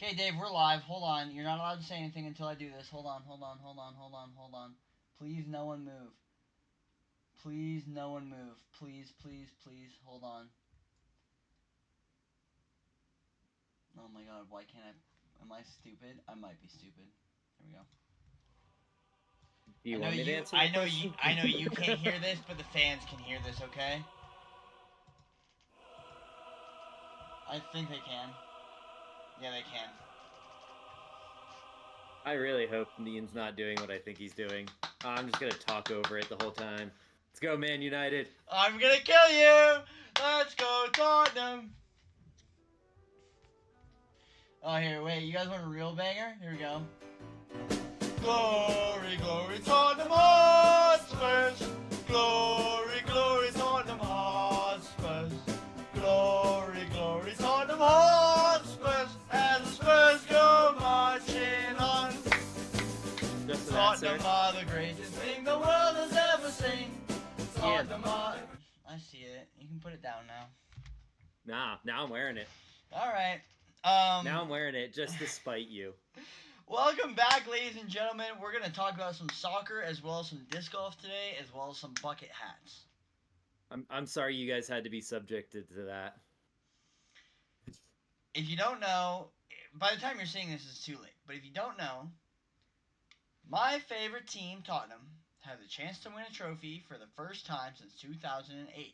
Okay, Dave, we're live. Hold on. You're not allowed to say anything until I do this. Hold on, hold on. Please, no one move. Please, no one move. Please, please, please. Hold on. Oh my god, why can't I? Am I stupid? I might be stupid. Here we go. Do you want me to answer that question? I know you can't hear this, but the fans can hear this, okay? I think they can. Yeah, they can. I really hope Dean's not doing what I think he's doing. I'm just gonna talk over it the whole time. Let's go, Man United. I'm gonna kill you! Let's go, Tottenham! Oh, here, wait, you guys want a real banger? Here we go. Glory, glory, Tottenham Hotspurs! Glory, glory, Tottenham Hotspurs! Glory, glory, Tottenham Hotspurs! As the Spurs go marching on! Just Tottenham are the greatest thing the world has ever seen! Tottenham are... I see it. You can put it down now. Nah, now I'm wearing it. Alright. Now I'm wearing it just to spite you. Welcome back, ladies and gentlemen. We're going to talk about some soccer as well as some disc golf today, as well as some bucket hats. I'm sorry you guys had to be subjected to that. If you don't know, by the time you're seeing this, it's too late. But if you don't know, my favorite team, Tottenham, had the chance to win a trophy for the first time since 2008.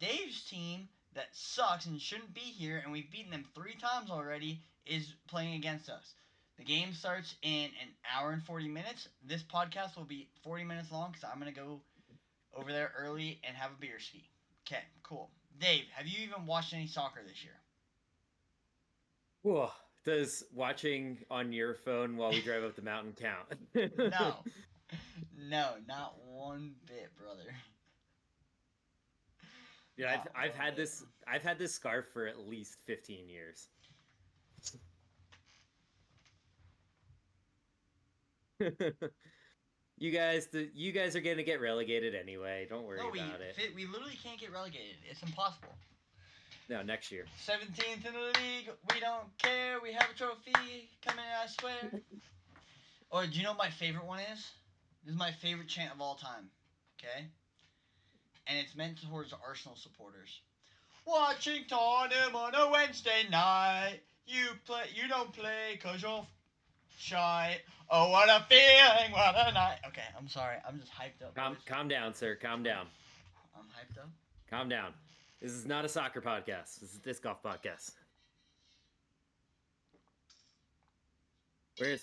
Dave's team, that sucks and shouldn't be here, and we've beaten them 3 times already, is playing against us. The game starts in an hour and 40 minutes. This podcast will be 40 minutes long because I'm going to go over there early and have a beer ski. Okay, cool. Dave, have you even watched any soccer this year? Whoa. Does watching on your phone while we drive up the mountain count? No. No, not one bit, brother. Yeah, I've had this scarf for at least 15 years. you guys are gonna get relegated anyway. Don't worry about it. We literally can't get relegated. It's impossible. No, next year. 17th in the league. We don't care. We have a trophy coming, I swear. Or do you know what my favorite one is? This is my favorite chant of all time. Okay? And it's meant towards Arsenal supporters. Watching Tottenham on a Wednesday night. You don't play cause you're shy. Oh, what a feeling, what a night. Okay, I'm sorry. I'm just hyped up. Calm down, sir. Calm down. I'm hyped up. Calm down. This is not a soccer podcast. This is a disc golf podcast.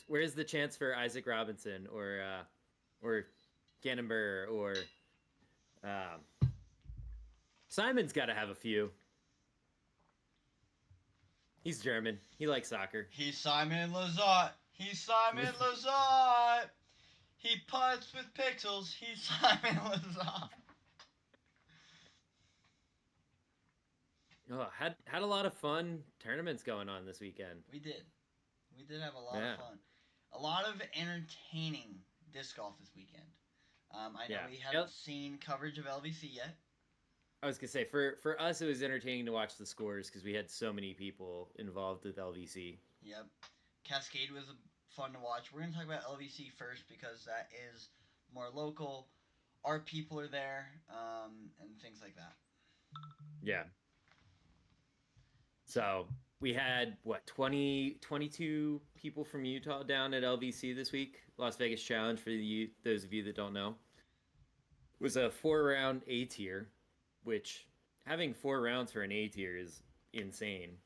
Where's the chance for Isaac Robinson or Gannonber or Simon's got to have a few. He's German. He likes soccer. He's Simon Lazat. He's Simon Lazat. He putts with pixels. He's Simon Lazat. Oh, had a lot of fun tournaments going on this weekend. We did have a lot of fun. A lot of entertaining disc golf this weekend. I know we haven't seen coverage of LVC yet. I was gonna say for us it was entertaining to watch the scores because we had so many people involved with LVC. Yep, Cascade was fun to watch. We're gonna talk about LVC first because that is more local. Our people are there, and things like that. Yeah. So we had 22 people from Utah down at LVC this week. Las Vegas Challenge for those of you that don't know. It was a 4-round A tier, which having 4 rounds for an A tier is insane.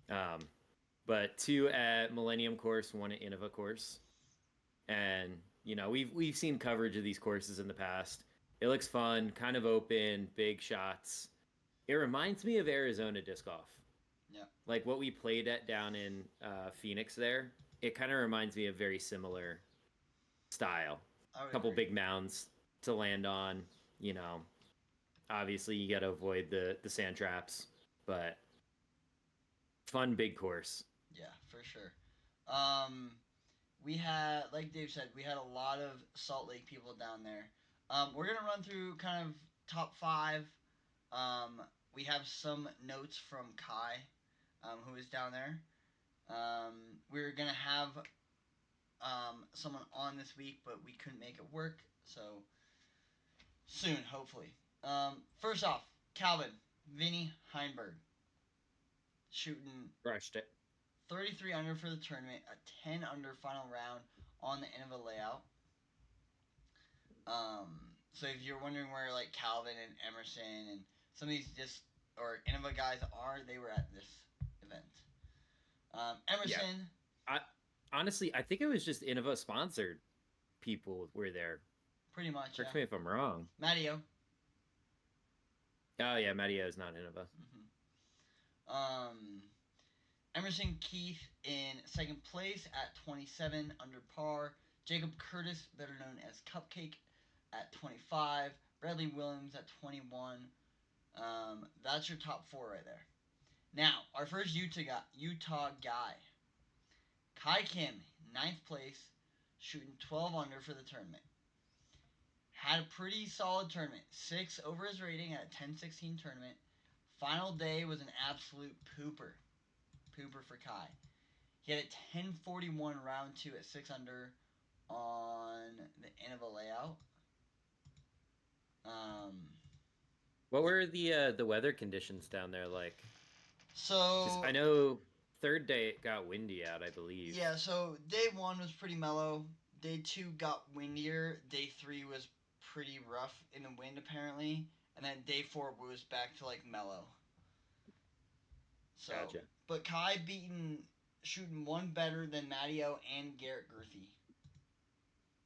But 2 at Millennium Course, 1 at Innova Course, and we've seen coverage of these courses in the past. It looks fun, kind of open, big shots. It reminds me of Arizona disc golf. Yeah. Like what we played at down in Phoenix there. It kind of reminds me of very similar style. A couple big mounds to land on, Obviously, you got to avoid the sand traps, but fun big course. Yeah, for sure. We had, like Dave said, we had a lot of Salt Lake people down there. We're gonna run through kind of top 5. We have some notes from Kai, who is down there. We were gonna have someone on this week, but we couldn't make it work. So soon, hopefully. First off, Calvin, Vinny Heinberg, shooting Crushed it. 33 under for the tournament, a 10 under final round on the Innova layout. So if you're wondering where like Calvin and Emerson and some of these just or Innova guys are, they were at this event. Yeah. Emerson, I honestly, I think it was just Innova sponsored people were there. pretty much, Correct yeah. me if I'm wrong. Matteo. Oh yeah, Mario is not Innova. Mm-hmm. Emerson Keith in second place at 27 under par. Jacob Curtis, better known as Cupcake, at 25. Bradley Williams at 21. That's your top four right there. Now, our first Utah guy, Kai Kim, ninth place, shooting 12 under for the tournament. Had a pretty solid tournament. 6 over his rating at a 10-16 tournament. Final day was an absolute pooper. Pooper for Kai. He had a 10:41 round 2 at 6 under on the Innova layout. Um, What were the weather conditions down there like? Because so I know third day it got windy out, I believe. yeah, so day 1 was pretty mellow. Day 2 got windier. Day 3 was pretty rough in the wind apparently, and then day 4 was back to like mellow. So, Gotcha. but Kai shooting one better than Matteo and Garrett Gurthie.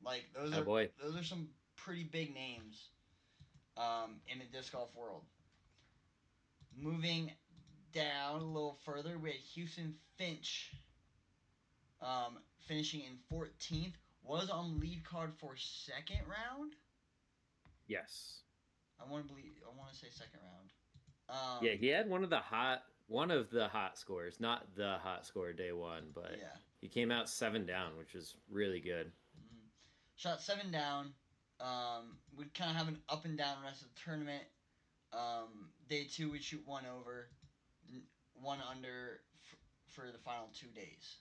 Like Oh boy. those are some pretty big names in the disc golf world. Moving down a little further, we had Houston Finch finishing in 14th. Was on lead card for second round. Yes. I want to say second round. Yeah, he had one of the hot scores, not the hot score day one, but yeah, he came out 7 down, which was really good. mm-hmm. Shot 7 down. We'd kind of have an up and down rest of the tournament. Day 2 we'd shoot 1 over, 1 under for the final 2 days.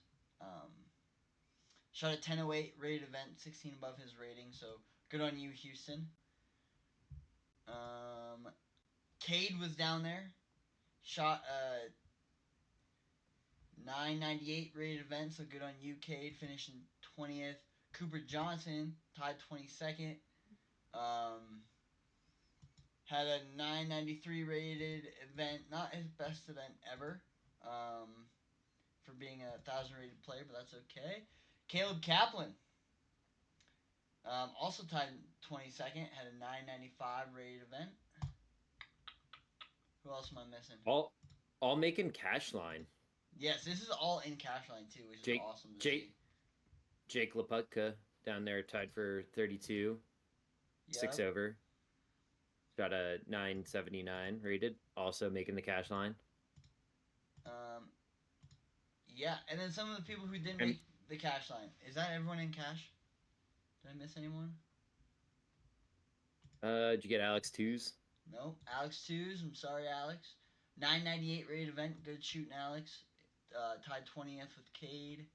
Shot a 10:08 rated event, 16 above his rating, so good on you, Houston. Cade was down there, shot a 998 rated event, so good on you, Cade, finishing 20th. Cooper Johnson tied 22nd. Had a 993 rated event, not his best event ever, for being a 1,000 rated player, but that's okay. Caleb Kaplan, also tied 22nd, had a 995 rated event. Who else am I missing? All making cash line. Yes, this is all in cash line too, which is awesome to see. Jake Laputka down there tied for 32, 6 over. Got a 979 rated, also making the cash line. Yeah, and then some of the people who didn't make the cash line. Is that everyone in cash? Did I miss anyone? Did you get Alex Twos? No, Alex Twos. I'm sorry, Alex. 998 rated event. Good shooting, Alex. Tied 20th with Cade.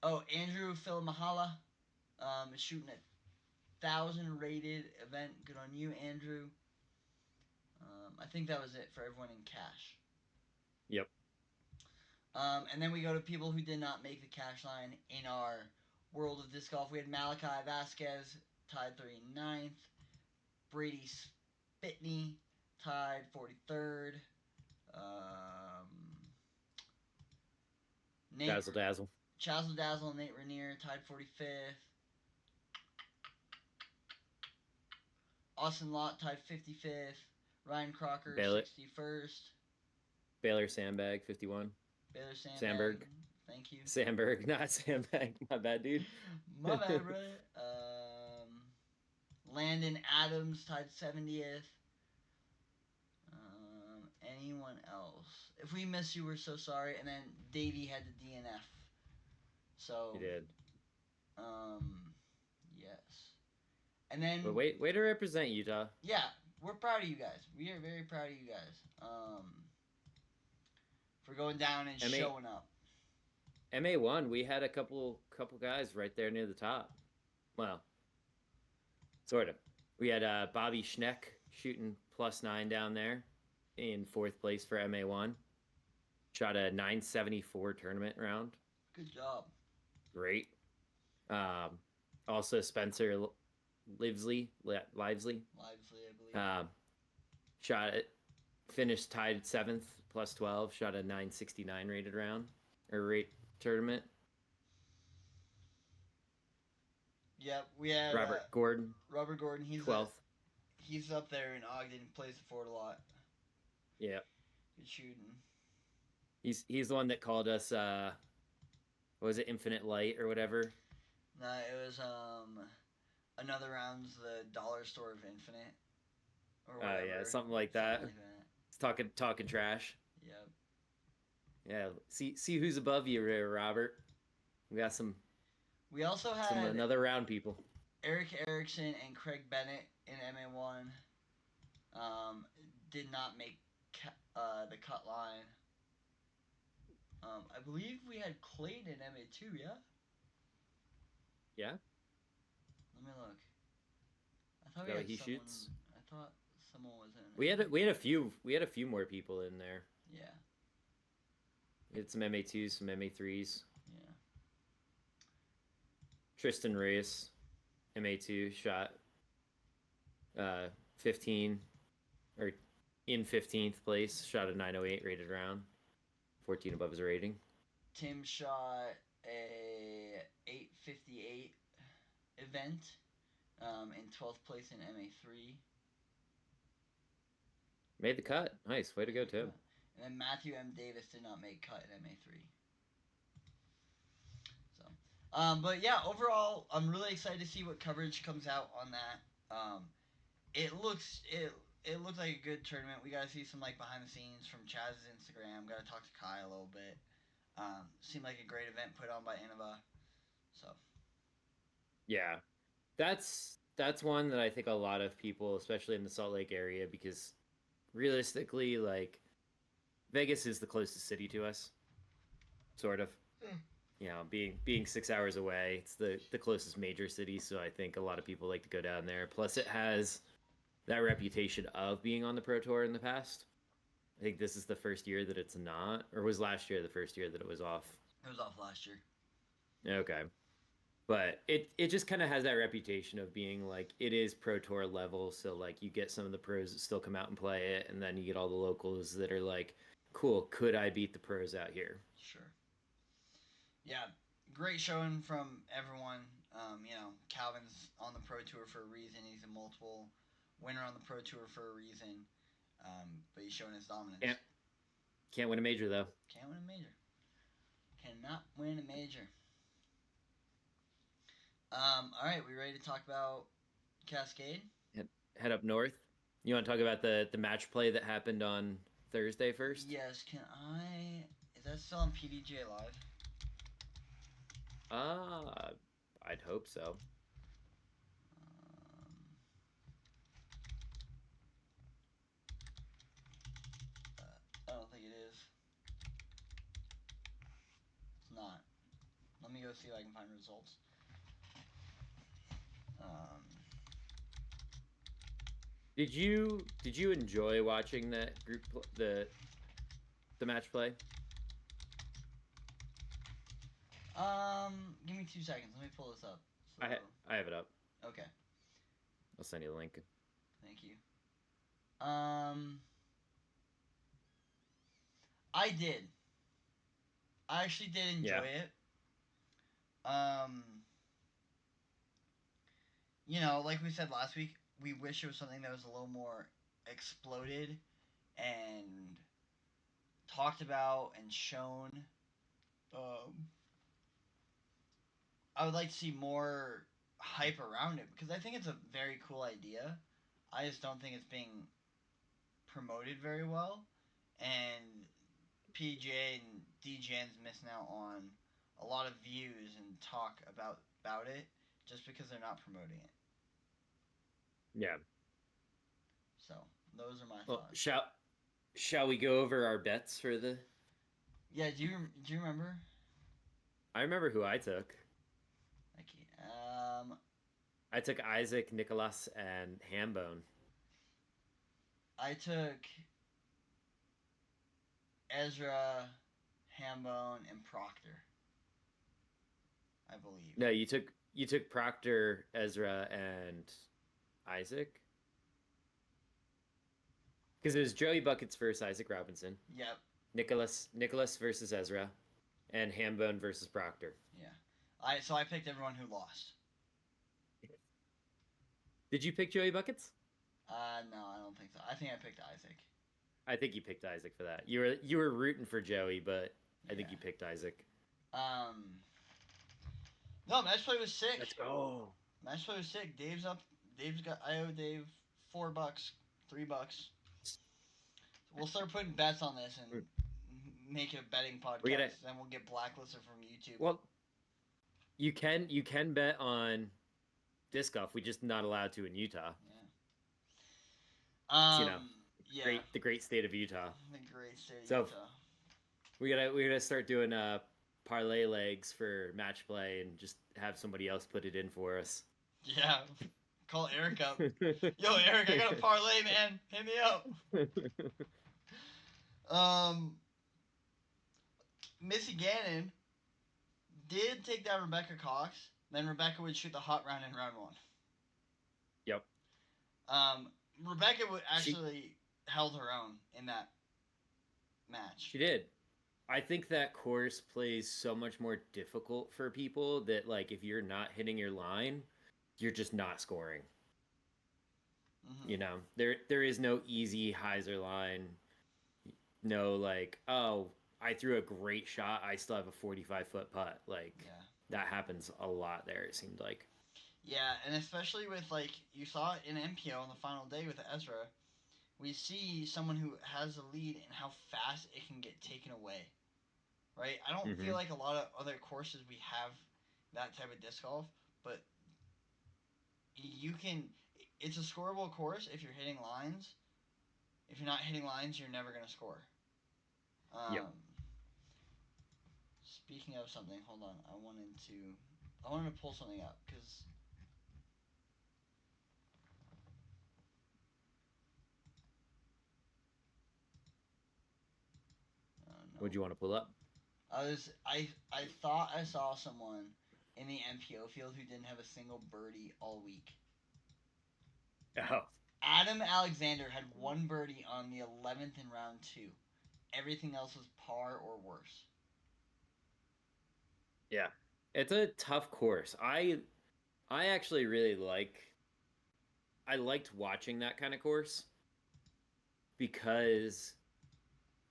Oh, Andrew Filamahala is shooting a 1,000 rated event. Good on you, Andrew. I think that was it for everyone in cash. Yep. And then we go to people who did not make the cash line in our world of disc golf. We had Malachi Vasquez tied 39th. Brady Spitney tied 43rd. Dazzle Dazzle. Chazzle Dazzle and Nate Rainier tied 45th. Austin Lott tied 55th. Ryan Crocker 61st. Baylor Sandbag 51. Baylor Sandberg. Thank you. Sandberg, not Sandbag. My bad, dude. My bad, brother. Landon Adams tied 70th. Anyone else? If we miss you, we're so sorry. And then Davey had the DNF. So he did. Yes. And then. But way to represent Utah. Yeah, we're proud of you guys. We are very proud of you guys. For for going down and MA showing up. MA1, we had a couple guys right there near the top. Well, sort of. We had Bobby Schneck shooting +9 down there in fourth place for MA1. Shot a 974 tournament round. Good job. Great. Um, Also Spencer Livesley, Lively, I believe. shot it, finished tied seventh +12. Shot a 969 rated round or rate tournament. Yep, we had Robert Gordon Robert Gordon. 12th. He's up there in Ogden. Plays the fort a lot. Yeah, Good shooting. he's the one that called us. What was it, Infinite Light or whatever? No, it was another round's the dollar store of infinite or whatever. Yeah, something like that. Something like that. It's talking trash. Yep. Yeah, see who's above you, Robert. We got some We also had another round people. Eric Erickson and Craig Bennett in MA1. Did not make the cut line. I believe we had Clayton in MA2. Yeah. Yeah. Let me look. I thought Is that we what had he someone. shoots? I thought someone was in. We had a few more people in there. Yeah. We had some MA2s, some MA3s. Yeah. Tristan Reyes, MA2, shot 15 or in 15th place, shot a 908 rated round, 14 above his rating. Tim shot a 858 event in 12th place in MA3. Made the cut. Nice. Way to go, Tim. And then Matthew M. Davis did not make cut in MA3. So, but yeah, overall, I'm really excited to see what coverage comes out on that. It looks like a good tournament. We got to see some like behind the scenes from Chaz's Instagram. Got to talk to Kai a little bit. Seemed like a great event put on by Innova. So Yeah, that's one that I think a lot of people, especially in the Salt Lake area, because realistically, like Vegas is the closest city to us, sort of. You know, being 6 hours away, it's the closest major city, so I think a lot of people like to go down there. Plus, it has that reputation of being on the Pro Tour in the past. I think this is the first year that it's not, or was last year the first year that it was off? it was off last year. Okay. But it just kind of has that reputation of being like it is Pro Tour level, so like you get some of the pros that still come out and play it, and then you get all the locals that are like, cool, could I beat the pros out here? Sure. Yeah, great showing from everyone. Calvin's on the Pro Tour for a reason. He's a multiple winner on the Pro Tour for a reason. But he's showing his dominance. Can't win a major though. Can't win a major. Cannot win a major. All right, we ready to talk about Cascade? Head up north. You want to talk about the match play that happened on Thursday first? Yes. Can I? Is that still on PDGA Live? I'd hope so. I don't think it is. It's not. Let me go see if I can find results. Did you enjoy watching that group the match play? Give me 2 seconds. Let me pull this up. So, I have it up. Okay. I'll send you the link. Thank you. I did. I actually did enjoy it. Like we said last week, we wish it was something that was a little more exploded and talked about and shown. I would like to see more hype around it because I think it's a very cool idea. I just don't think it's being promoted very well, and PGA and DGN's missing out on a lot of views and talk about it just because they're not promoting it. Yeah. So those are my Well, thoughts. shall we go over our bets for the Yeah, do you remember? I remember who I took. Okay. I took Isaac, Nicholas, and Hambone. I took Ezra, Hambone, and Proctor, I believe. No, you took Proctor, Ezra, and Isaac because it was Joey Buckets versus Isaac Robinson, Yep. Nicholas versus Ezra, and Hambone versus Proctor. Yeah. I picked everyone who lost. Did you pick Joey Buckets? No, I don't think so. I think I picked Isaac. I think you picked Isaac for that. You were rooting for Joey, but I think Yeah. you picked Isaac. Um. No, match play was sick. Let's go. Match play was sick. Dave's up. I owe Dave $4, $3. We'll start putting bets on this and make it a betting We gotta. podcast. Then we'll get blacklisted from YouTube. Well, you can bet on disc golf. We're just not allowed to in Utah. Yeah. It's, Yeah. the great state of Utah. The great state of So Utah. we gotta start doing parlay legs for match play and just have somebody else put it in for us. Yeah. Call Eric up. Yo, Eric, I got a parlay, man. Hit me up. Missy Gannon did take down Rebecca Cox. Then Rebecca would shoot the hot round in round one. Yep. Rebecca would actually held her own in that match. She did. I think that course plays so much more difficult for people that like if you're not hitting your line, you're just not scoring. Mm-hmm. There is no easy hyzer line. No like, oh, I threw a great shot, I still have a 45-foot putt. Like Yeah. that happens a lot there, it seemed like. Yeah, and especially with like you saw it in MPO on the final day with Ezra, we see someone who has a lead and how fast it can get taken away. Right? I don't Mm-hmm. feel like a lot of other courses we have that type of disc golf, but you can. It's a scoreable course if you're hitting lines. If you're not hitting lines, you're never gonna score. Yep. Speaking of something, hold on. I wanted to pull something up because What'd no. you want to pull up? I thought I saw someone in the MPO field who didn't have a single birdie all week. Oh. Adam Alexander had one birdie on the 11th in round 2. Everything else was par or worse. Yeah. It's a tough course. I actually really I liked watching that kind of course because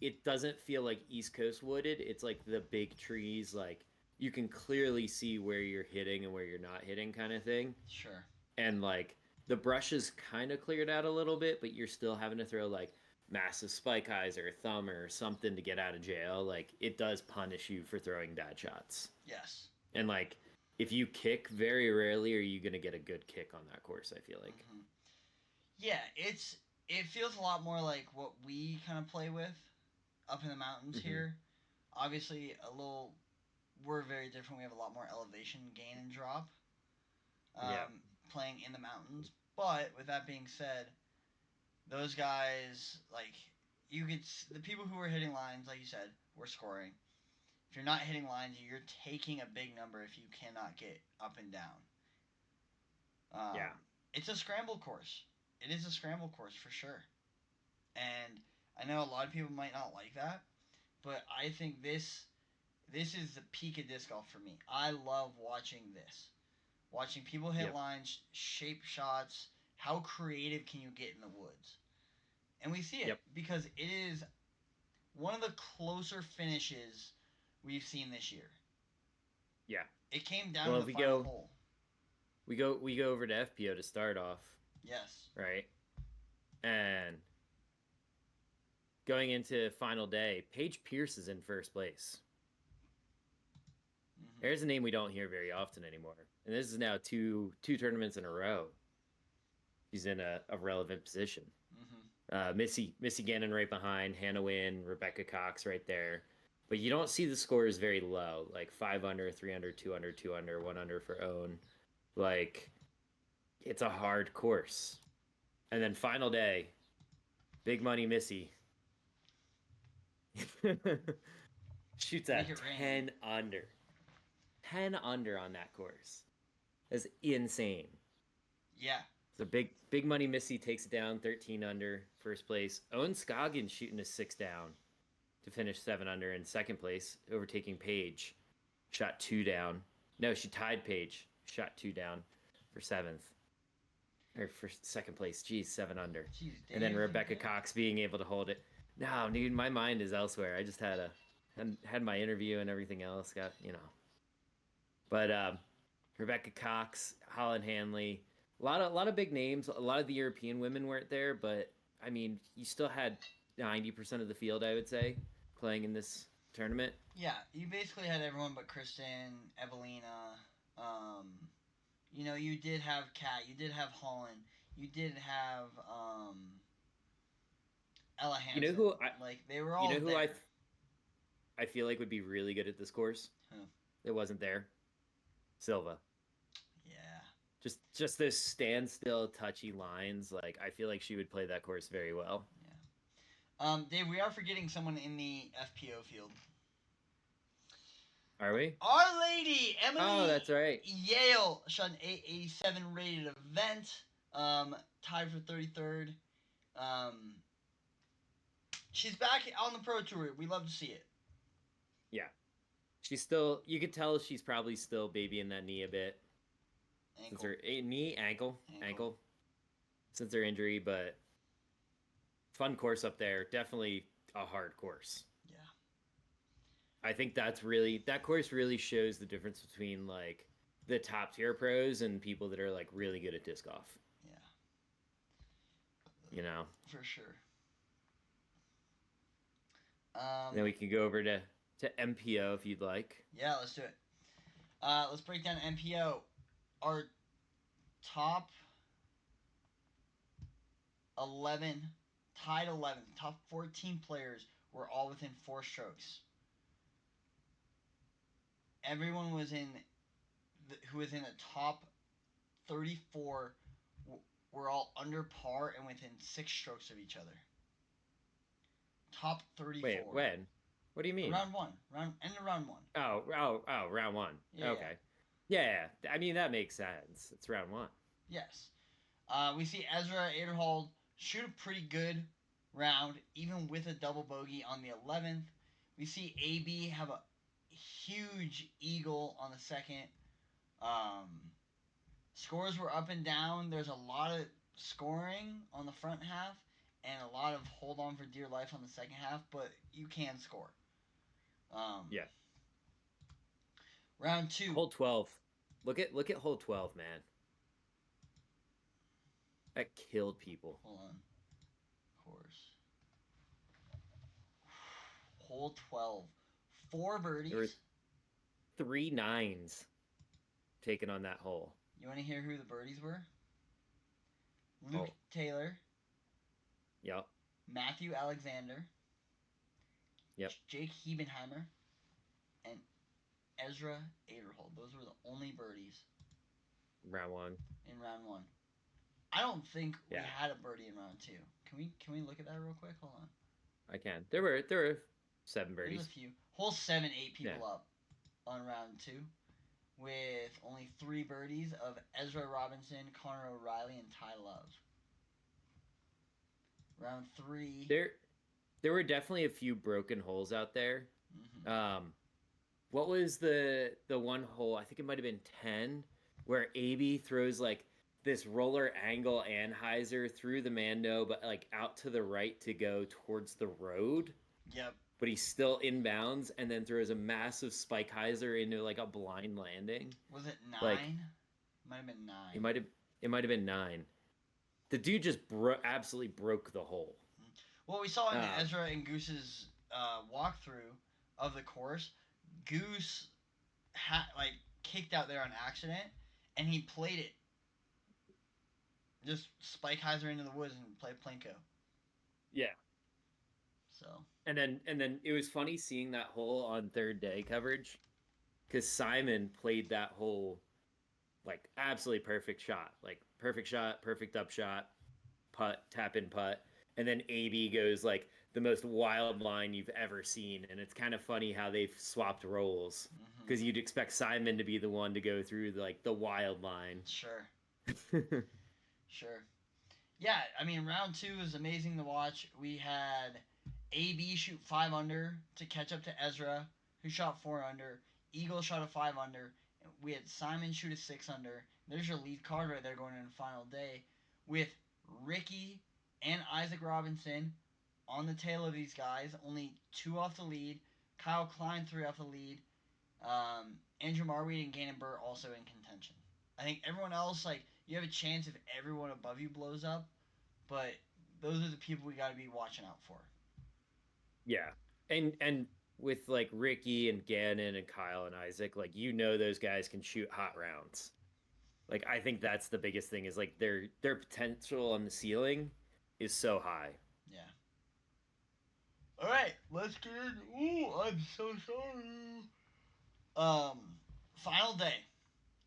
it doesn't feel like East Coast wooded. It's like the big trees, like you can clearly see where you're hitting and where you're not hitting kind of thing. Sure. And like the brush is kind of cleared out a little bit, but you're still having to throw like massive spike eyes or a thumb or something to get out of jail. Like it does punish you for throwing bad shots. Yes. And like if you kick, very rarely are you going to get a good kick on that course, I feel like. Mm-hmm. Yeah, it feels a lot more like what we kind of play with up in the mountains Mm-hmm. here. Obviously, we're very different. We have a lot more elevation gain and drop. Yeah. Playing in the mountains. But with that being said, those guys like the people who were hitting lines, like you said, were scoring. If you're not hitting lines, you're taking a big number if you cannot get up and down. Yeah. It's a scramble course. It is a scramble course for sure. And I know a lot of people might not like that, but I think this is the peak of disc golf for me. I love watching this. Watching people hit Yep. lines, shape shots, how creative can you get in the woods? And we see it Yep. because it is one of the closer finishes we've seen this year. Yeah. It came down Well, to if the we final go hole. we go over to FPO to start off, Yes. right? And going into final day, Paige Pierce is in first place. Mm-hmm. There's a name we don't hear very often anymore. And this is now two tournaments in a row. She's in a relevant position. Mm-hmm. Missy Gannon right behind, Hannah Wynn, Rebecca Cox right there. but you don't see the scores very low, like 5 under, 3 under, 2 under, 2 under, 1 under for own. Like it's a hard course. And then final day, big money Missy shoots a Make it rain. 10 under. 10 under on that course. That's insane. Yeah. So big money Missy takes it down 13 under, first place. Owen Scoggins shooting a 6 down to finish 7 under in second place, overtaking Paige. Shot 2 down. No, she tied Paige. Shot 2 down for seventh. Or for second place. Geez, 7 under. Jeez, And then Dave. Rebecca Cox being able to hold it. No, dude, my mind is elsewhere. I just had my interview and everything else. Got, you know. But Rebecca Cox, Holland Hanley, a lot of big names. A lot of the European women weren't there, but I mean, you still had 90% of the field, I would say, playing in this tournament. Yeah, you basically had everyone but Kristen, Evelina. Um, you did have Kat. You did have Holland. You did have Ella You know Hansen. who I Like they were you all know who there. I feel like would be really good at this course. Huh. It wasn't there. Silva. Yeah. Just those standstill touchy lines. Like I feel like she would play that course very well. Yeah. Dave, we are forgetting someone in the FPO field. Are we? Our Lady Oh, Emily that's right. Yale shot an 887 rated event. Tied for 33rd. Um, she's back on the pro tour. We love to see it. Yeah. She's still. You could tell she's probably still babying that knee a bit. Ankle. Since her knee, ankle. Since her injury, but fun course up there. Definitely a hard course. Yeah. I think that course really shows the difference between like the top tier pros and people that are like really good at disc golf. Yeah. You know. For sure. Then we can go over to MPO if you'd like. Yeah, let's do it. Let's break down MPO. Our top 11, tied 11, top 14 players were all within 4 strokes. Everyone was who was in the top 34 were all under par and within 6 strokes of each other. Top 34. Wait, when? What do you mean? Round 1. End of round 1. Oh, round 1. Yeah, okay. Yeah. I mean, that makes sense. It's round 1. Yes. We see Ezra Aderhold shoot a pretty good round, even with a double bogey on the 11th. We see AB have a huge eagle on the second. Scores were up and down. There's a lot of scoring on the front half and a lot of hold on for dear life on the second half, but you can score. Yeah. Round 2. Hole 12. Look at hole 12, man. That killed people. Hold on. Course. Hole 12. 4 birdies. There were 3 nines taken on that hole. You want to hear who the birdies were? Luke Taylor. Yep. Matthew Alexander. Yep. Jake Hebenheimer. And Ezra Aderhold. Those were the only birdies Round 1. in round 1. I don't think we Yeah. had a birdie in round 2. Can we look at that real quick? Hold on. I can. There were 7 There's birdies. a few. Hole 7, 8 people Yeah. up on round 2. With only 3 birdies of Ezra Robinson, Connor O'Reilly, and Ty Love. Round 3. There were definitely a few broken holes out there. Mm-hmm. What was the one hole? I think it might have been 10, where AB throws like this roller angle anhyzer through the Mando, but like out to the right to go towards the road. Yep. But he's still inbounds, and then throws a massive spike hyzer into like a blind landing. Was it 9? Like, might have been 9. It might have been 9. The dude just absolutely broke the hole. Well, we saw in the Ezra and Goose's walkthrough of the course, Goose kicked out there on accident, and he played it. Just spike hyzer into the woods and played Plinko. Yeah. So And then it was funny seeing that hole on third day coverage because Simon played that hole like absolutely perfect shot, perfect up shot, putt, tap in putt, and then AB goes like the most wild line you've ever seen, and it's kind of funny how they've swapped roles hmm because you'd expect Simon to be the one to go through like the wild line. sure, sure. Yeah, I mean, round two was amazing to watch. We had AB shoot 5 under to catch up to Ezra, who shot 4 under. Eagle shot a 5 under. We had Simon shoot a 6 under. There's your lead card right there going into the final day, with Ricky and Isaac Robinson on the tail of these guys, only two off the lead. Kyle Klein three off the lead. Andrew Marweed and Gannon Burr also in contention. I think everyone else, like, you have a chance if everyone above you blows up, but those are the people we got to be watching out for. Yeah. And with like Ricky and Gannon and Kyle and Isaac, like those guys can shoot hot rounds. Like I think that's the biggest thing is like their potential on the ceiling is so high. Yeah. All right, let's get in. Ooh, I'm so sorry. Um, final day.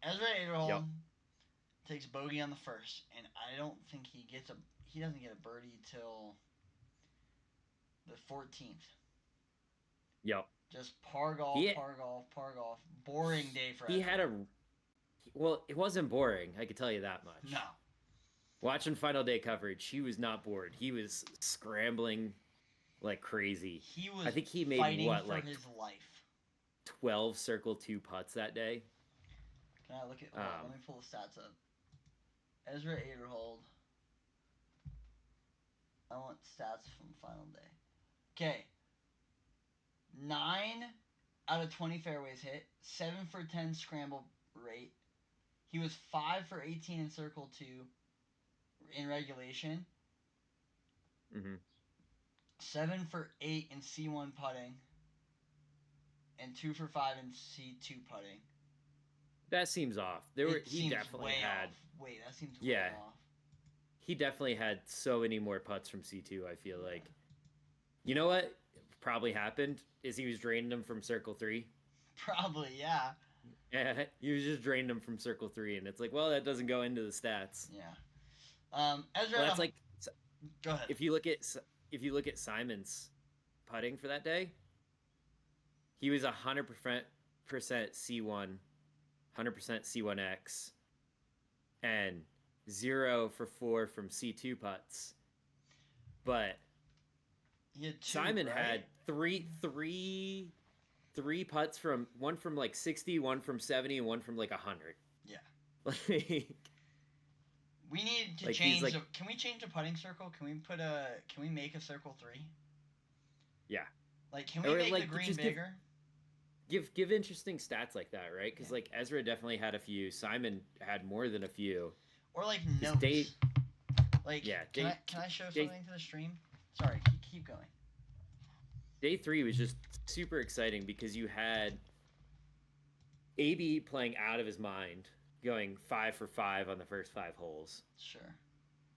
Ezra Yep. Aderholm takes bogey on the first, and I don't think he doesn't get a birdie till the 14th. Yep. Just par golf, He par golf, par golf. Boring day for he Ezra. had a well, it wasn't boring, I could tell you that much. No, Watching final day coverage, he was not bored. He was scrambling like crazy. he was I think he made fighting what for like his life. 12 circle 2 putts that day. Can I look at? Hold on, let me pull the stats up. Ezra Aderhold. I want stats from final day. Okay, 9 out of 20 fairways hit, 7 for 10 scramble rate. He was 5 for 18 in circle two in regulation. Mm-hmm. 7 for 8 in C1 putting, and 2 for 5 in C2 putting. That seems off. It He seems definitely way had off. Wait, that seems way yeah, off. he definitely had so many more putts from C2, I feel Yeah. like. You know what probably happened is he was draining them from circle 3. Probably, yeah. Yeah, he was just draining them from circle 3 and it's like, well, that doesn't go into the stats. Yeah. Ezra, Well, that's like go ahead. if you look at Simon's putting for that day, he was 100% C1, 100% C1X, and 0 for 4 from C2 putts. But He had two, Simon right? had three putts from one from like 60, one from 70, and one from like 100. Yeah. Like, We need to like change. he's like, Can we change the putting circle? Can we make a circle 3? yeah, Like, can we or make the like green just bigger? give interesting stats like that, right? Because Yeah. like Ezra definitely had a few. Simon had more than a few. Or like notes. Day, Like, yeah, can I show day something to the stream? Sorry, keep going. day 3 was just super exciting because you had AB playing out of his mind, going 5 for 5 on the first 5 holes. Sure.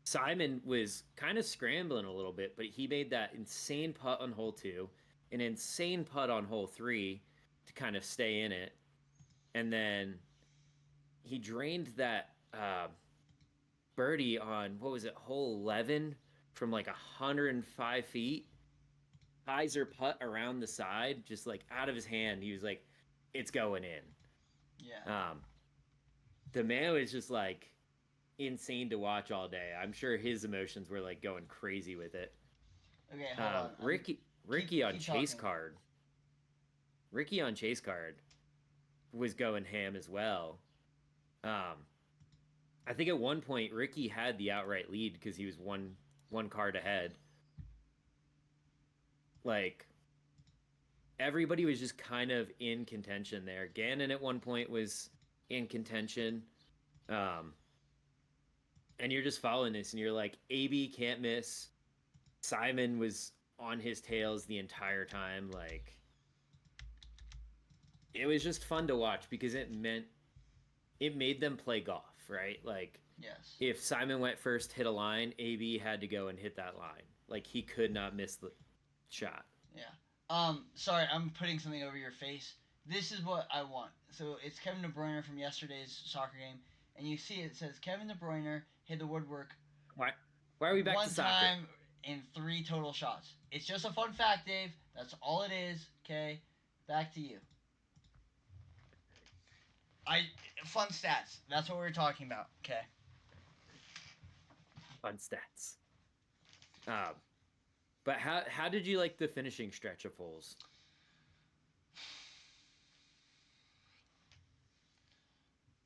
Simon was kind of scrambling a little bit, but he made that insane putt on hole 2, an insane putt on hole 3 to kind of stay in it, and then he drained that birdie on what was it, hole 11 from like 105 feet. Hyzer putt around the side, just like out of his hand. He was like, "It's going in." Yeah. The man was just like insane to watch all day. I'm sure his emotions were like going crazy with it. Okay, hold on. Ricky on keep chase talking. card. Ricky on chase card was going ham as well. I think at one point Ricky had the outright lead because he was one card ahead. Like everybody was just kind of in contention there. Gannon at one point was in contention. And you're just following this and you're like, AB can't miss. Simon was on his tails the entire time. Like it was just fun to watch because it made them play golf, right? Like Yes. if Simon went first, hit a line, AB had to go and hit that line. Like he could not miss shot. Yeah. Sorry, I'm putting something over your face. This is what I want. So it's Kevin De Bruyne from yesterday's soccer game, and you see it says Kevin De Bruyne hit the woodwork Why? Why are we back to one soccer? time in 3 total shots. It's just a fun fact, Dave. That's all it is. Okay, back to you. I fun stats. That's what we are talking about. Okay. On stats. Um, but how did you like the finishing stretch of holes?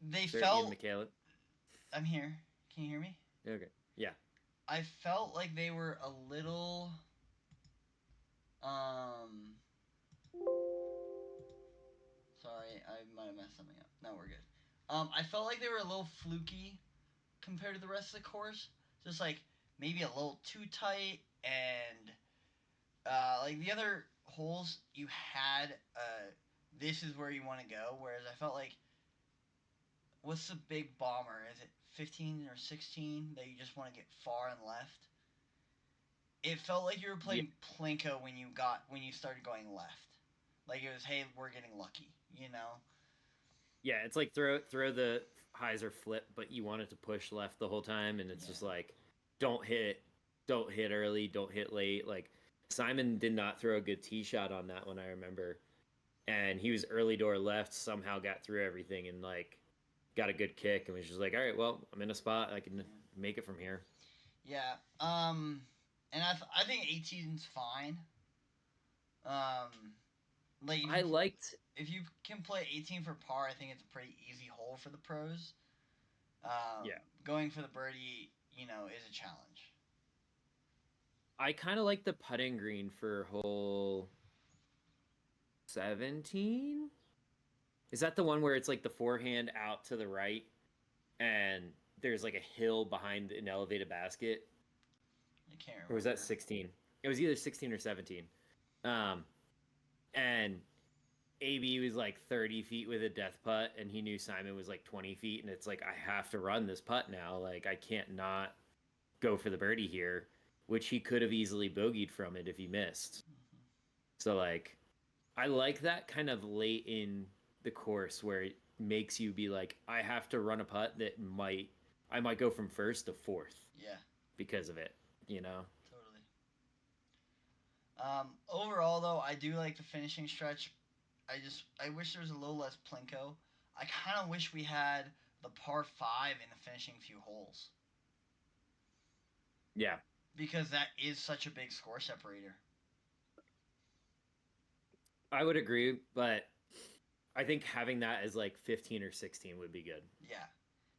They Sir Ian felt. McKellen. I'm here. Can you hear me? Okay. Yeah. I felt like they were a little. Um. Sorry, I might have messed something up. No, we're good. I felt like they were a little fluky compared to the rest of the course. Just like maybe a little too tight, and like the other holes you had, this is where you want to go. Whereas I felt like, what's the big bomber? Is it 15 or 16 that you just want to get far and left? It felt like you were Yeah. playing Plinko when you started going left. Like it was, hey, we're getting lucky, you know? Yeah, it's like throw the hyzer flip, but you want it to push left the whole time, and it's Yeah. just like don't don't hit early, don't hit late. Like Simon did not throw a good tee shot on that one, I remember, and he was early door left, somehow got through everything and like got a good kick, and was just like, all right, well, I'm in a spot, I can make it from here. Yeah. And I think 18's fine. Um, like I liked, if you can play 18 for par, I think it's a pretty easy hole for the pros. Um, yeah, going for the birdie, is a challenge. I kind of like the putting green for hole 17. Is that the one where it's like the forehand out to the right and there's like a hill behind an elevated basket? I can't Or was that remember. 16? It was either 16 or 17. Um, and AB was like 30 feet with a death putt, and he knew Simon was like 20 feet. And it's like, I have to run this putt now. Like, I can't not go for the birdie here, which he could have easily bogeyed from it if he missed. Mm-hmm. So, like, I like that kind of late in the course where it makes you be like, I have to run a putt that I might go from first to fourth Yeah, because of it, you know? totally. Overall, though, I do like the finishing stretch. I wish there was a little less plinko. I kind of wish we had the par five in the finishing few holes Yeah, because that is such a big score separator. I would agree, but I think having that as like 15 or 16 would be good. Yeah,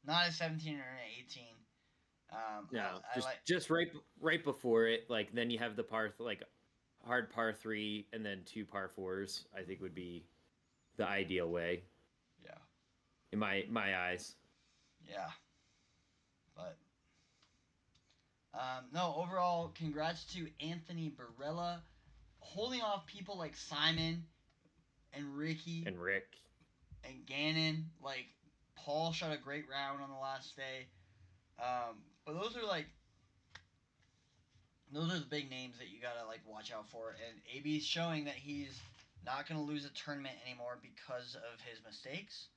not a 17 or an 18. No, I like. just right before it, like then you have the like hard par 3 and then two par 4s. I think would be the ideal way Yeah, in my eyes. yeah, but no. Overall, congrats to Anthony Barella holding off people like Simon and Ricky And Rick, and Gannon. Like Paul shot a great round on the last day. But those are the big names that you gotta like watch out for. And AB's showing that he's not gonna lose a tournament anymore because of his mistakes.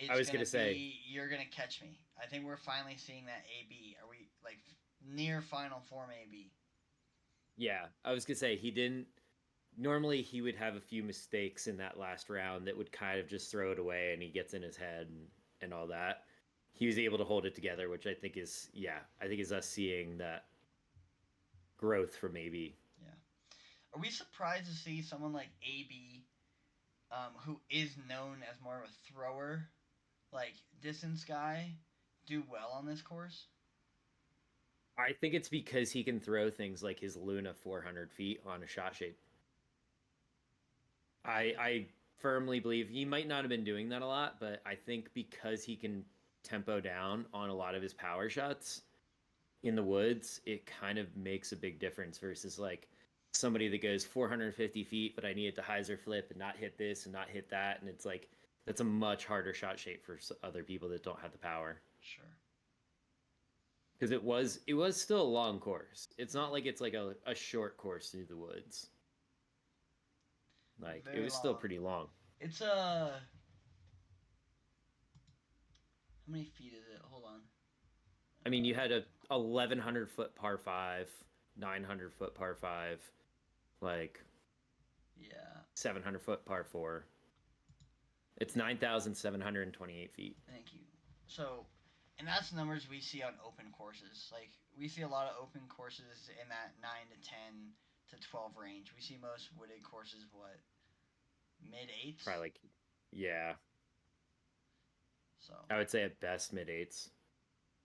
I It's was gonna gonna say, be you're gonna catch me. I think we're finally seeing that AB. Are we like near final form AB? yeah, I was gonna say he didn't. Normally, he would have a few mistakes in that last round that would kind of just throw it away, and he gets in his head and all that. He was able to hold it together, which I think is yeah, I think is us seeing that growth from AB. Yeah. Are we surprised to see someone like AB, who is known as more of a thrower, like distance guy, do well on this course? I think it's because he can throw things like his Luna 400 feet on a shot shape. I firmly believe he might not have been doing that a lot, but I think because he can tempo down on a lot of his power shots in the woods, it kind of makes a big difference versus like somebody that goes 450 feet, but I need it to hyzer flip and not hit this and not hit that. And it's like, that's a much harder shot shape for other people that don't have the power. Sure. because it was still a long course. It's not like it's like a short course through the woods. Like it Very was still long. pretty long. It's how many feet is it? Hold on. I mean, you had a 1,100-foot par five, 900-foot par five, like Yeah. 700-foot par four. It's 9,728 feet. Thank you. So, and that's numbers we see on open courses. Like we see a lot of open courses in that 9 to 10 to 12 range. We see most wooded courses what mid eights. Probably like, yeah, So I would say at best mid eights.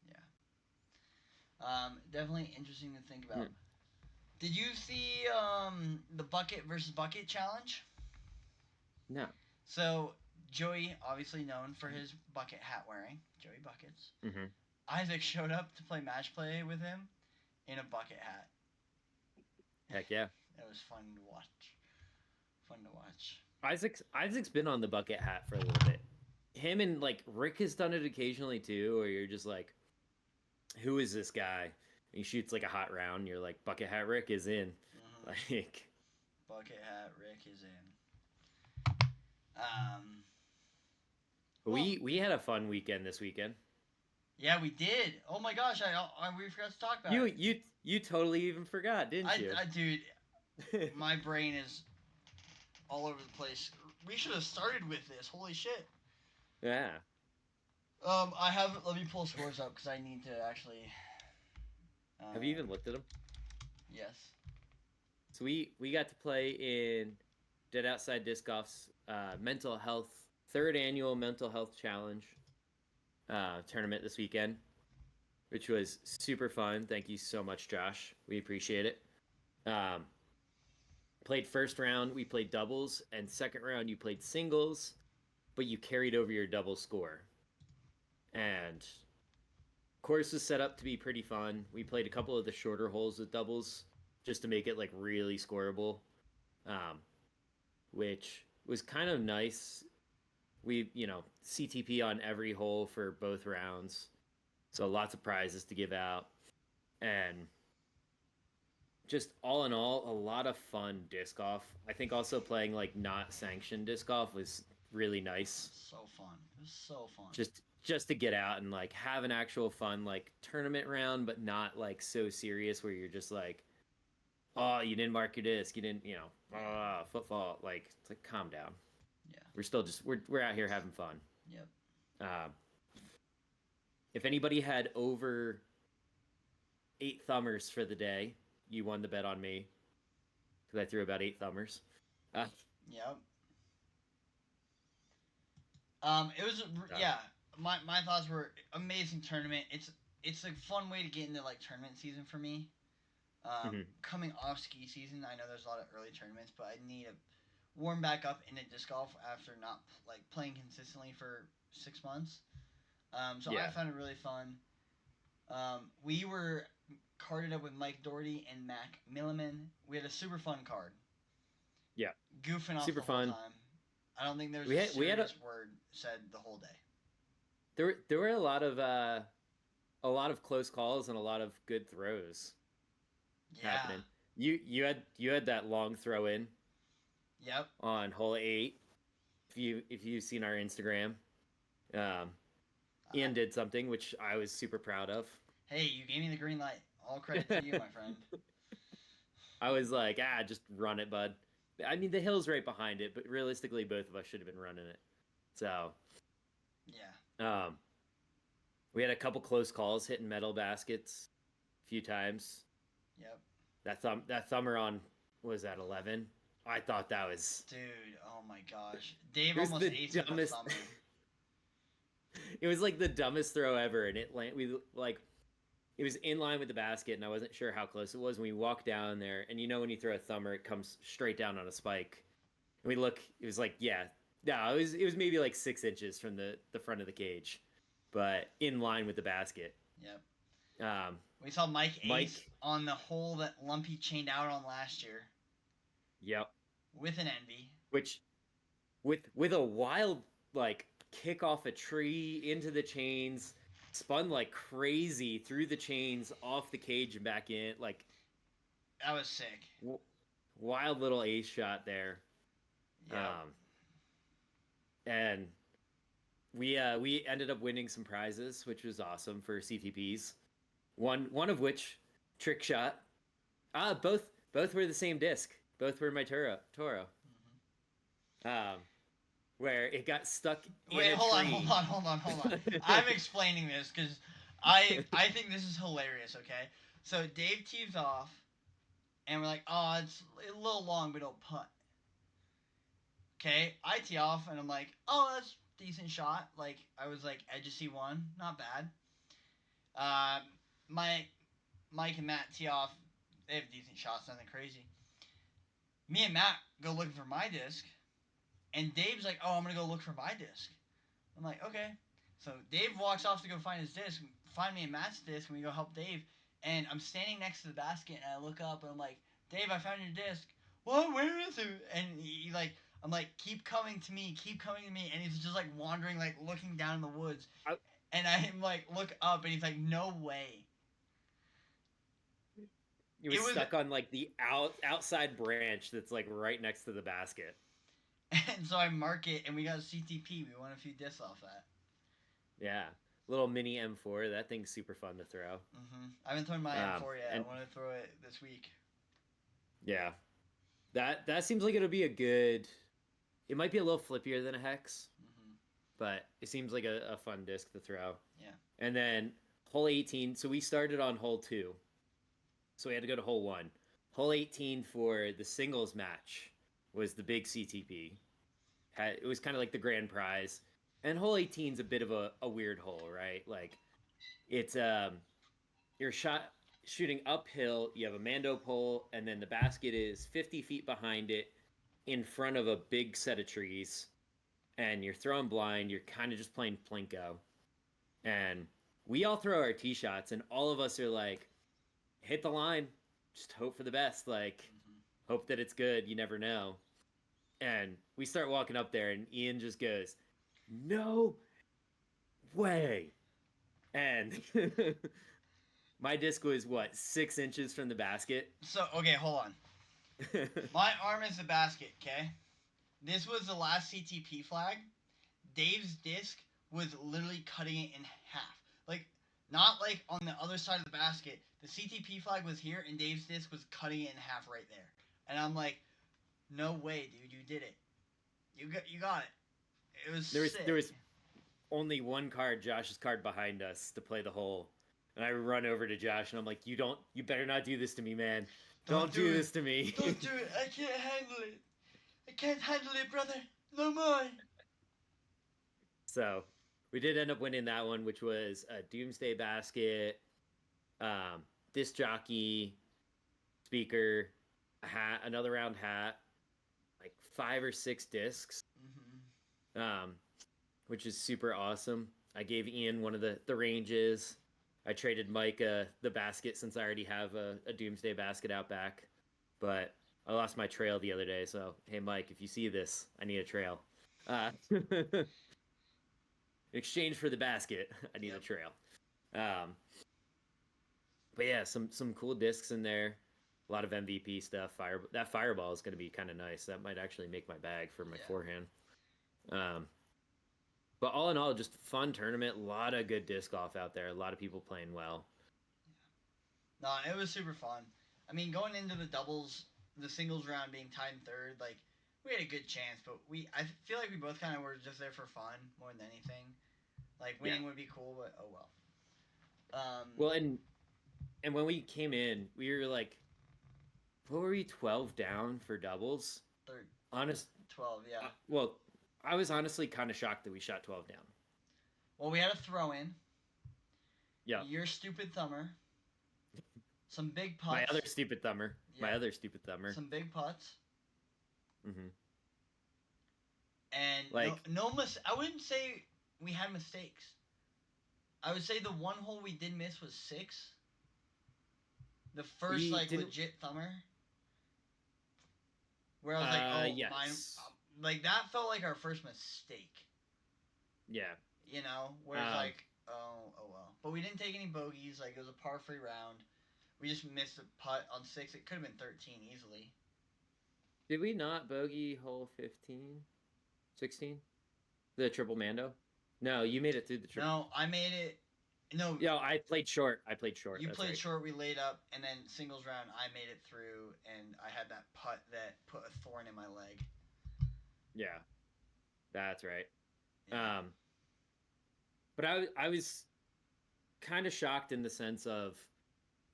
yeah, definitely interesting to think about. Hmm. Did you see the bucket versus bucket challenge? No. So Joey, obviously known for his bucket hat wearing, Joey Buckets. Mm-hmm. Isaac showed up to play match play with him in a bucket hat. Heck yeah. It was fun to watch. Fun to watch. Isaac's been on the bucket hat for a little bit. Him and like Rick has done it occasionally too, where you're just like, who is this guy? And he shoots like a hot round. And you're like, bucket hat Rick is in. Mm-hmm. Like Bucket hat Rick is in. Well, we had a fun weekend this weekend. yeah, we did. Oh my gosh, we forgot to talk about You it. you you totally even forgot, didn't you? Dude, my brain is all over the place. We should have started with this. Holy shit. Yeah. I have. Let me pull scores up because I need to actually. Have you even looked at them? Yes. So we got to play in Dead Outside Disc Golf's mental health third annual mental health challenge tournament this weekend, which was super fun. Thank you so much, Josh. We appreciate it. Played first round, we played doubles, and second round you played singles, but you carried over your double score. And course was set up to be pretty fun. We played a couple of the shorter holes with doubles just to make it like really scoreable, which was kind of nice. We, CTP on every hole for both rounds. So lots of prizes to give out. And just all in all, a lot of fun disc golf. I think also playing like not sanctioned disc golf was really nice. So fun. It was so fun. Just to get out and like have an actual fun like tournament round, but not like so serious where you're just like, oh, you didn't mark your disc, you didn't, football. Like it's like calm down. Yeah. We're still just we're out here having fun. Yep. If anybody had over 8 thumbers for the day, you won the bet on me because I threw about 8 thumbers. Yep. It was My thoughts were amazing tournament. It's a fun way to get into like tournament season for me. Coming off ski season, I know there's a lot of early tournaments, but I need to warm back up into disc golf after not like playing consistently for 6 months. So I found it really fun. We were carded up with Mike Doherty and Mac Milliman. We had a super fun card. Yeah. Goofing off super the whole fun time. I don't think there's we a had serious word said the whole day. There were a lot of close calls and a lot of good throws happening. You had that long throw in. Yep. On hole 8. If you've seen our Instagram, Ian did something which I was super proud of. Hey, you gave me the green light. All credit to you, my friend. I was like, just run it, bud. I mean, the hill's right behind it, but realistically, both of us should have been running it. So, yeah. We had a couple close calls hitting metal baskets a few times. Yep. That thumber on was that 11. I thought that was dude. Oh my gosh, Dave almost aced the thumber. It was like the dumbest throw ever, and it was in line with the basket, and I wasn't sure how close it was. When we walked down there, and when you throw a thumber, it comes straight down on a spike. And we look, it was like, it was maybe like 6 inches from the front of the cage, but in line with the basket. Yep. We saw Mike ace on the hole that Lumpy chained out on last year. Yep. With an envy. Which, with a wild like kick off a tree into the chains, spun like crazy through the chains, off the cage and back in. Like That was sick. w- wild little ace shot there. Yep. Um, and we ended up winning some prizes, which was awesome for CTPs. One of which trick shot. Both were the same disc. Both were my Toro. Mm-hmm. Um, where it got stuck in Wait, a hold on, tree. hold on, hold on, hold on. I'm explaining this because I think this is hilarious. Okay, so Dave tees off, and we're like, oh, it's a little long, but it'll putt. Okay, I tee off, and I'm like, oh, that's decent shot. Like I was like edge of C1, not bad. Uh, my Mike and Matt tee off. They have decent shots, nothing crazy. Me and Matt go looking for my disc, and Dave's like, oh, I'm gonna go look for my disc. I'm like, okay. So Dave walks off to go find his disc, find me and Matt's disc, and we go help Dave. And I'm standing next to the basket, and I look up, and I'm like, Dave, I found your disc. What? Where is it? And he like, I'm like, keep coming to me, keep coming to me, and he's just like wandering, like looking down in the woods. I, And I'm like, look up, and he's like, no way. it It was was, stuck on like the outside branch that's like right next to the basket. and so I mark it, and we got a CTP. We won a few discs off that. Yeah, little mini M4. That thing's super fun to throw. I haven't thrown my M4 yet. And I want to throw it this week. yeah, that seems like it'll be a good. It might be a little flippier than a hex, but it seems like a fun disc to throw. Yeah. And then hole 18. So we started on hole 2. So we had to go to hole 1. Hole 18 for the singles match was the big CTP. It was kind of like the grand prize. And hole 18 is a bit of a weird hole, right? Like it's you're shooting uphill, you have a Mando pole, and then the basket is 50 feet behind it in front of a big set of trees, and you're throwing blind, you're kind of just playing Plinko. And we all throw our tee shots, and all of us are like, hit the line, just hope for the best, like, hope that it's good, you never know. And we start walking up there, and Ian just goes, no way. And my disc was what, 6 inches from the basket? So, okay, hold on. My arm is the basket, okay? This was the last CTP flag. Dave's disc was literally cutting it in half. Like, not like on the other side of the basket. The CTP flag was here, and Dave's disc was cutting it in half right there. And I'm like, no way, dude, you did it. You got it. It was sick. There was only one card, Josh's card, behind us to play the hole. And I run over to Josh, and I'm like, you better not do this to me, man. Don't do this to me. Don't do it. I can't handle it. I can't handle it, brother. No more. So we did end up winning that one, which was a Doomsday basket, disc jockey, speaker, a hat, another round hat, like 5 or 6 discs, which is super awesome. I gave Ian one of the ranges. I traded Mike the basket since I already have a Doomsday basket out back. But I lost my trail the other day, so hey, Mike, if you see this, I need a trail. In exchange for the basket, I need a trail. But yeah, some cool discs in there. A lot of MVP stuff. That fireball is going to be kind of nice. That might actually make my bag for my forehand. But all in all, just fun tournament. A lot of good disc golf out there. A lot of people playing well. No, it was super fun. I mean, going into the doubles, the singles round being tied in third, like we had a good chance, but I feel like we both kind of were just there for fun more than anything. Like winning would be cool, but oh well. Well, and when we came in, we were like, what were we, 12 down for doubles? Third. 12, yeah. Well, I was honestly kind of shocked that we shot 12 down. Well, we had a throw in. Yeah. Your stupid thumber. Some big putts. My other stupid thumber. Yeah. My other stupid thumber. Some big putts. Mm-hmm. And like, I wouldn't say we had mistakes. I would say the one hole we did miss was 6. The first legit thumber. Where I was like, oh, yes. mine. Like that felt like our first mistake. Yeah. You know, whereas like Oh well. But we didn't take any bogeys. Like, it was a par-free round. We just missed a putt on 6. It could have been 13 easily. Did we not bogey hole 15? 16? The triple Mando? No, you made it through the triple. No, I made it. No. Yo, I played short. You That's played right. short, we laid up, and then singles round, I made it through, and I had that putt that put a thorn in my leg. Yeah, that's right. Yeah. But I was kind of shocked in the sense of,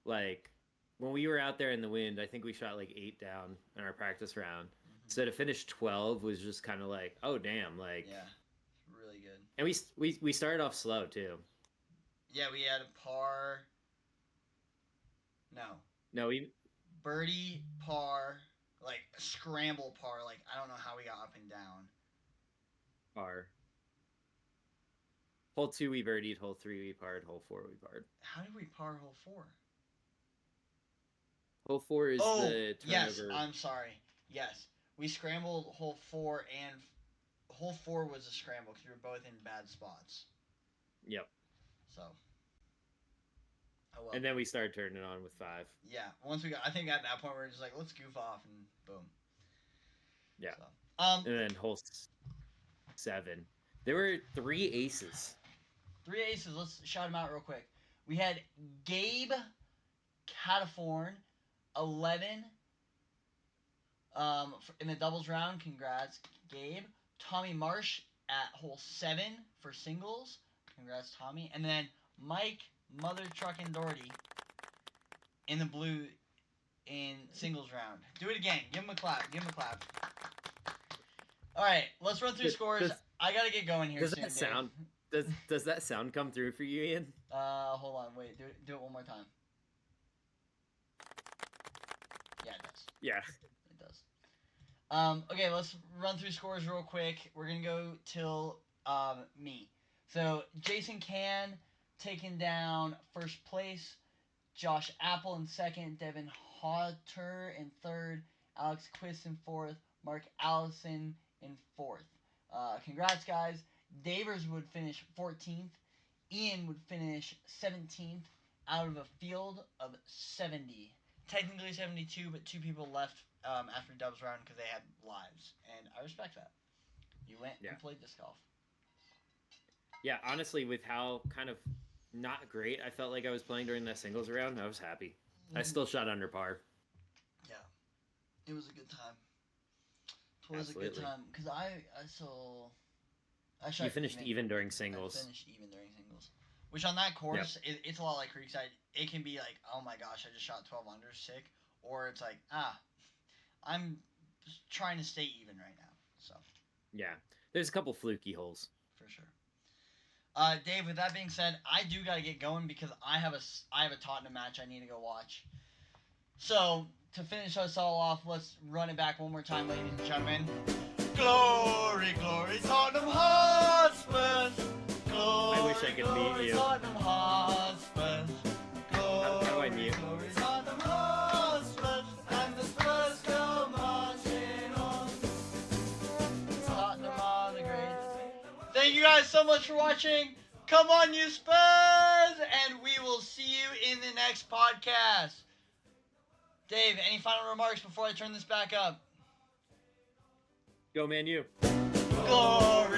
like, when we were out there in the wind, I think we shot like 8 down in our practice round. Mm-hmm. So to finish 12 was just kind of like, oh damn, like. Yeah, really good. And we started off slow too. Yeah, we had a par. No, we birdie par, like a scramble par. Like, I don't know how we got up and down. par. Hole 2 we birdied, hole 3 we parred, hole 4 we parred. How did we par hole 4? Hole 4 is the turnover. Yes, I'm sorry. Yes, we scrambled hole 4, and hole 4 was a scramble because we were both in bad spots. Yep. So. Oh well. And then we started turning it on with 5. Yeah, once we got, I think at that point we were just like, let's goof off, and boom. Yeah. So, and then hole 7, there were 3 aces. 3 aces. Let's shout them out real quick. We had Gabe Cataforn, 11. In the doubles round, congrats, Gabe. Tommy Marsh at hole 7 for singles, congrats, Tommy. And then Mike Mother Truckin' Doherty in the blue in singles round. Do it again. Give him a clap. Give him a clap. All right, let's run through scores. I gotta get going here. Does soon, that sound? Does that sound come through for you, Ian? Hold on. Wait. Do it one more time. Yeah, it does. Yeah. It does. Okay, let's run through scores real quick. We're gonna go till me. So Jason Can taking down first place. Josh Apple in second. Devin Hotter in third. Alex Quist in fourth. Mark Allison in fourth. Congrats, guys. Davers would finish 14th. Ian would finish 17th out of a field of 70. Technically 72, but 2 people left after dubs round because they had lives, and I respect that. You went and played disc golf. Yeah, honestly, with how kind of not great I felt like I was playing during that singles round, I was happy. I still shot under par. Yeah, it was a good time. It was Absolutely. a good time because I You finished even during singles. I finished even during singles. Which on that course, it's a lot like Creekside. It can be like, oh my gosh, I just shot 12 under, sick. Or it's like, I'm just trying to stay even right now. So. Yeah, there's a couple fluky holes. For sure. Dave, with that being said, I do got to get going because I have a Tottenham match I need to go watch. So, to finish us all off, let's run it back one more time, ladies and gentlemen. Glory, glory, Tottenham Hotspurs. Glory, I wish I could beat you. Tottenham Hotspurs. Glory, how do I mute? glory, Tottenham Hotspurs. And the Spurs go marching on. Tottenham are the great. Thank you guys so much for watching. Come on, you Spurs! And we will see you in the next podcast. Dave, any final remarks before I turn this back up? Go, Man U. Glory!